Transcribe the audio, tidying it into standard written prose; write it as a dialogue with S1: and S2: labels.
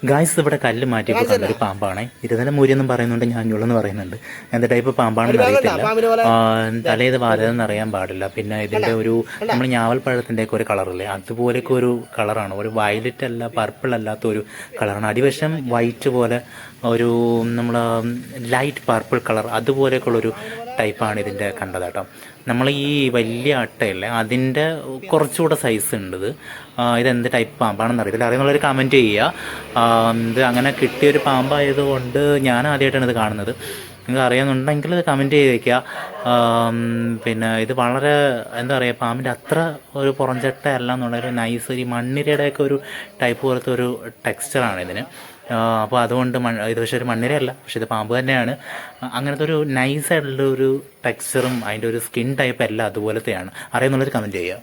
S1: Guys ഇവിടെ കല്ല് മാറ്റിയപ്പോൾ കണ്ടൊരു പാമ്പാണ്. ഇരുതല മൂരിയെന്നും പറയുന്നുണ്ട്, ഞാഞ്ഞുള്ളെന്ന് പറയുന്നുണ്ട്. എന്ത് ടൈപ്പ് പാമ്പാണെന്ന് അറിയത്തില്ല. തലേത് വാലതെന്ന് അറിയാൻ പാടില്ല. പിന്നെ ഇതിന്റെ ഒരു നമ്മൾ ഞാവൽപ്പഴത്തിന്റെ ഒക്കെ ഒരു കളറില്ലേ, അതുപോലെയൊക്കെ ഒരു കളറാണ്. ഒരു വയലറ്റ് അല്ല, പർപ്പിൾ അല്ലാത്ത ഒരു കളറാണ്. അടിവശം വൈറ്റ് പോലെ ഒരു നമ്മൾ ലൈറ്റ് പർപ്പിൾ കളർ അതുപോലെയൊക്കെയുള്ളൊരു ടൈപ്പാണ് ഇതിൻ്റെ കണ്ടത് കേട്ടോ. നമ്മൾ ഈ വലിയ അട്ടയല്ലേ അതിൻ്റെ കുറച്ചുകൂടെ സൈസ് ഉണ്ട്. ഇതെന്ത് ടൈപ്പ് പാമ്പാണെന്ന് അറിയത്തില്ല. അറിയുന്നുള്ളൊരു കമൻറ്റ് ചെയ്യുക. ഇത് അങ്ങനെ കിട്ടിയൊരു പാമ്പായതുകൊണ്ട് ഞാൻ ആദ്യമായിട്ടാണ് ഇത് കാണുന്നത്. നിങ്ങൾക്ക് അറിയാമെന്നുണ്ടെങ്കിൽ ഇത് കമൻറ്റ് ചെയ്ത് വയ്ക്കുക. പിന്നെ ഇത് വളരെ എന്താ പറയുക, പാമ്പിൻ്റെ അത്ര ഒരു പുറംചട്ട അല്ല എന്നുള്ളൊരു നൈസ് ഒരു മണ്ണിരയുടെയൊക്കെ ഒരു ടൈപ്പ് പോലത്തെ ഒരു ടെക്സ്ചറാണ് ഇതിന്. അപ്പോൾ അതുകൊണ്ട് ഇത് പക്ഷേ ഒരു മണ്ണിരയല്ല, പക്ഷേ ഇത് പാമ്പ് തന്നെയാണ്. അങ്ങനത്തെ ഒരു നൈസായിട്ടുള്ള ഒരു ടെക്സ്ചറും അതിൻ്റെ ഒരു സ്കിൻ ടൈപ്പ് എല്ലാം അതുപോലത്തെയാണ്. അറിയാമെന്നുള്ളൊരു കമൻറ്റ് ചെയ്യുക.